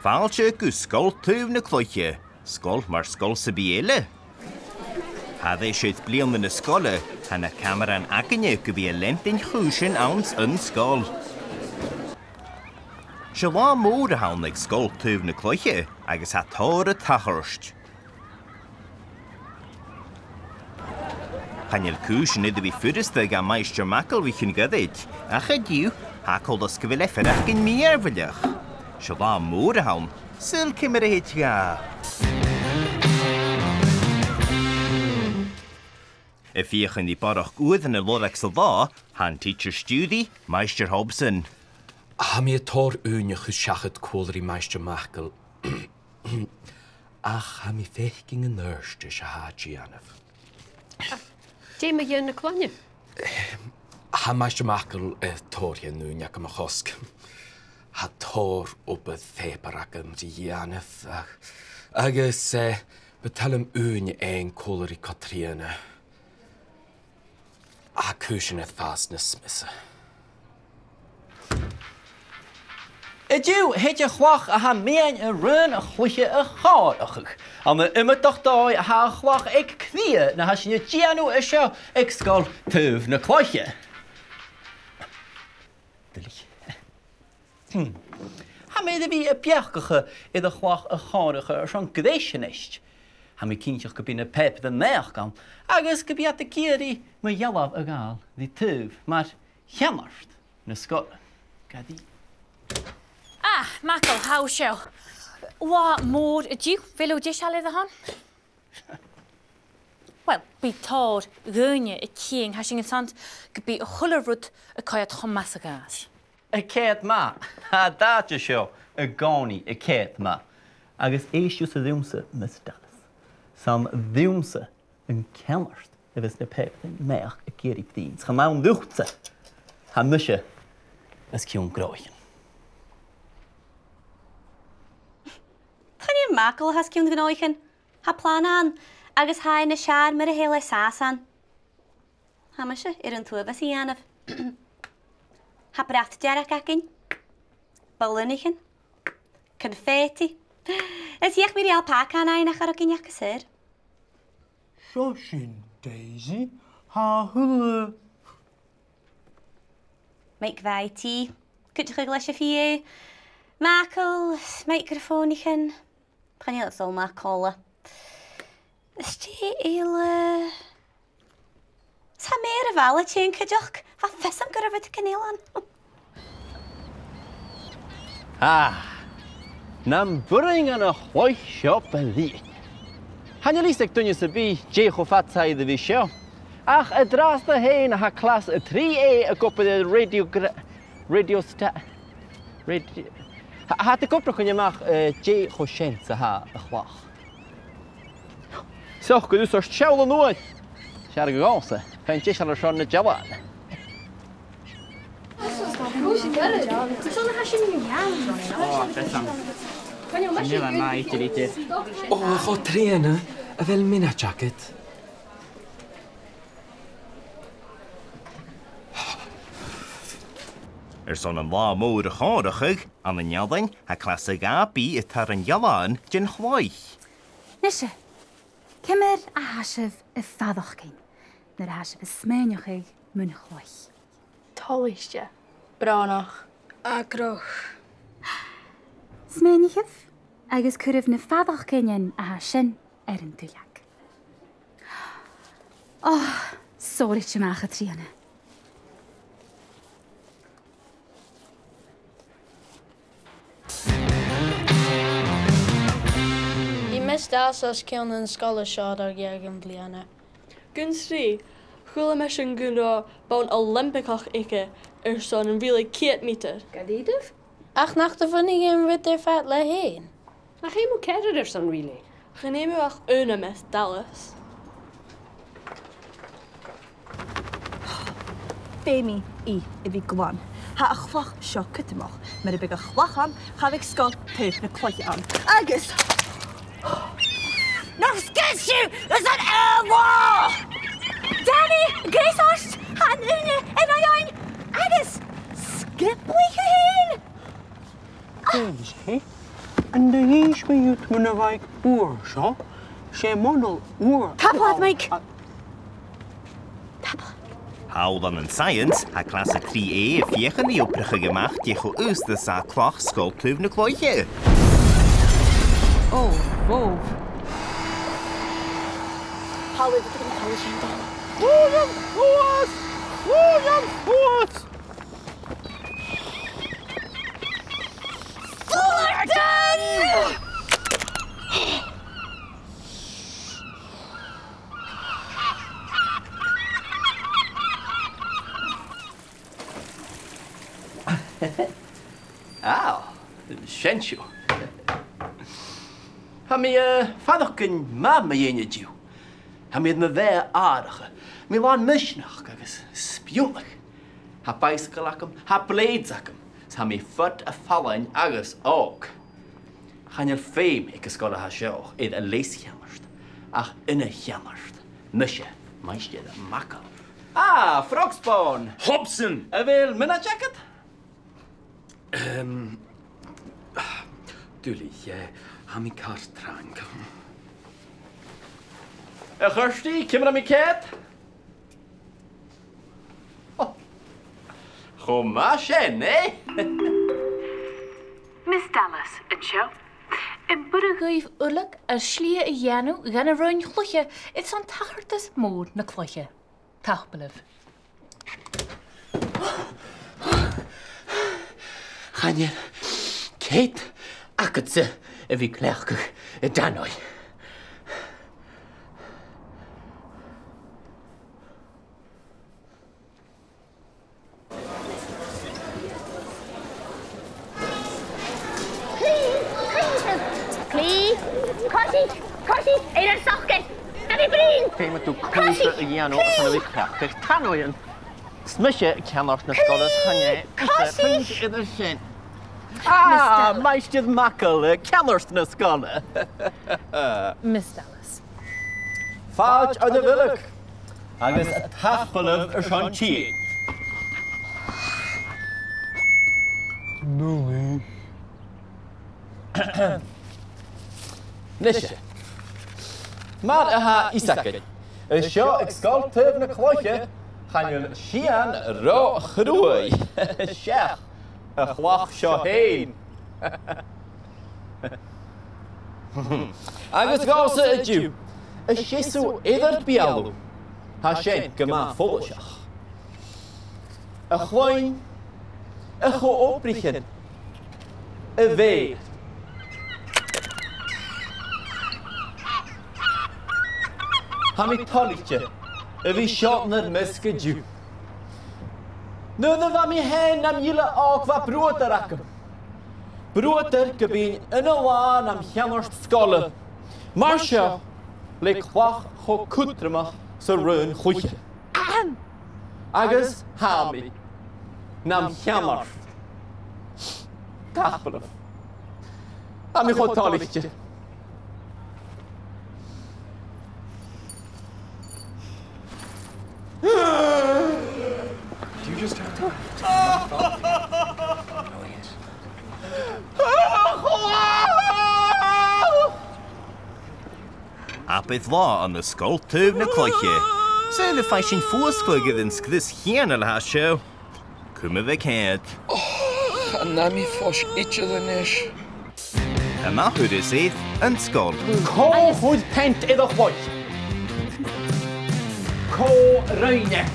Fáilte go sgoil tuamh na chlach, sgoil mar sgoil sa eile. Had é siad bliana na scoile, hana cameran aganne go bhí lentin chúisin ans an sgoil. Se lá mór a hán ag sgoil tuamh na chlach, agus ha tóir a tachirst. Channeil chúisin iad a bhí fudasta ga Mgr Mackle bhí gadaid, a chadiú, ha coldas go bhfuil efferach gin míarmhaileach. Se lá mór a hán, sil cimar a héit ga. If feuchainn í barach uad in a lorach sa lá, han teacher stúdi, Mgr Hobson. Ha mi a tór úne chu seachad cólarí Mgr Mackle. Ach ha mi feiching an nörste se háí anamh. Dé me dhéan na clanne? Ha Mgr Mackle tór hyn úne ac am a chosk. Ha tór op a theparach am rí anamh. Agus betalum úne ein cólarí Catriana. A cúsin a fast na smisa. Idú héit a chhlach a ha méin a run a chluiche a chomharrachadh. Am a imimeachtáid a ha chhlach ag clia na ha sin tíanú a seo ag sgoil tuamh na chlach. Ha méid a bhí a beachcacha iad a chhlach a chomharrachadh ar san gdéisianist. Ha mi cínteach go bína pep den meach gan, agus go bíad a céirí ma dhealamh a gáil dí tuamh mar cheamart na scoile. Gadí. Ah, Mackle, how seo? Wa mór a dú filo disal iad a hon? Wel, bí tór gúine a cíing hasing an sant go bí a chularrúd a caiad chomharrachadh. A céad ma, ha dáte seo a gánaí a céad ma, agus éisiú sa dúmsa mis Dallas. Sam dúmsa an ceamart a bheits na pep den meach a céirí ptíns. Cha mán dúchtsa, ha muise as ciún gráin. Mgr Mackle has ciún ghnothaichean, ha plán agus ha na seann mar a héile sásan. Ha muise an tuamhas í anamh. Ha bracht dearach acin, balunichen, confetti. Is dhéach mí alpaca na nach ar cinneach casir. Seo sin, Daisy, ha h-uile. Meik vaiti, cuideachadh leis a fiú, Mackle, microphonichen, Panil sol Mackle. Stí eile. Sa mér a bhaile tín cuideach, fa fesam gur a bit canélan. Nam buring an a chloich seo belí. Hanne lísag dunne sa bí dé cho fatsaid a bhí seo. Ach a drásta héin a ha clas a 3A a gopa de Ha a gopra chun amach dé cho sin sa ha a chlach. Soch go dús ar seall an nuaid. Sear go gása, fein dé ar seán na jawan. O, cho tréna a bhfuil mina jacket. Son an lá mór a chomharrachadh an na neadain ha clas a gábí i tar an jalan gin chhlaich. Nise, cimir a haisibh I fadachcin, nar a haisibh is sméineach mun chhlaich. Táiste, bránach, agroch. Sméineachh agus cuireamh na fadachcinin a ha sin an dúileach. Sóirit semach a tríana. Misdáas as ceann an scoile seo ar ggheargan bliana. Gun srí, chuaile me sin gúrá bán Olympicach ige son an bhíle 100 míter. Gadíadh? Ach nach do bhainnig an rid ar fat le héin. Nach chéimú ceidir son rile. Gnéimú ach una mes Dallas. Bémi I bhí gláin. Ha a chlach seo cuitimach, mar a big a chlachan, cha bhíh scoil tuamh na cloiche an. Agus! Nog skis you is an elbow! Danny, Grace Horst, Han Une, en Ayan, Agus, skip we heen! Daisy, An de hís me út muna bhaig úr, seo? Sé monol úr. Tapad, Mike! Hawl an science, ha classe 3A feuchainn í opracha gemacht diech o ústa sa chlach sgoil tuibh na cloiche. Oh, whoa. How is it going to call you down? William Force! William Force! Fullerton! Siensio. Ha mi feileagan ma dhéine dú. Ha mi na bheith ádacha. Mi lán misneach agus spiúlach. Ha bicycle acam, ha blades acam. Ha mi fud a falainn agus óg. Channeil féim ag scoile ha seo iad a leis cheamart. Ach ina cheamart. Mise, Mgr Mackle. Ah, Frogspawn! Hobson! A bhfuil mina jacket? Dúli, ha mi car trang. A chuirtí, cimar a mi céad? Chomá sin, eh? Miss Dallas, yn sio. Yn bwyd y gwyf ulag ar slia y ianw gan y rwy'n chlwche, it's on tachartas môr na chlwche. Tachbylif. Channeil, céad agatsa a bhí chlach y danoi. Corsi, ei'r sochgen. Na fi brin. Céim tú cúsa a dhéanú san bhí chlach tanóin. Smise ceanart na scolas hanne. Corsi! Idir sin. Ah, Mgr Mackle, ceanart na scola. Miss Dallas. Fáic ar na bhilach. Agus a tathbalaibh ar sean tí. Nulí. Nishe. Mar aha isakin. Seo ag scoil tuibh na chlóiche channeil seann rá chrúi. Seach a chlach seo héin. Agus gása a dú. A séú idir bealú. Tá sin go má fólaseach. A chláin a cho óbrichin. A bhéir. Ha mi tolichte, a bhí seotnar misca dú. Nuair bha mi hen am díle ág bha brútar acam. Brútar go bíon ina bháin am cheanart scoile. Mar seo le chlach cho cútramach sa rún chuiche. Agus hámi nam cheanart. Tachbalaibh. Ha mi cho tolichte. Do you just have to... Oh, yes. Apeth lá an na scoil tuibh na cloiche. Sa le fai sin fuasclaigad in scris chéan a leha seo. Cuma bheith céad. Na mi fos itche den ish. A mahúd is éith an scoil. Có húd pent idir chuid. Có roine.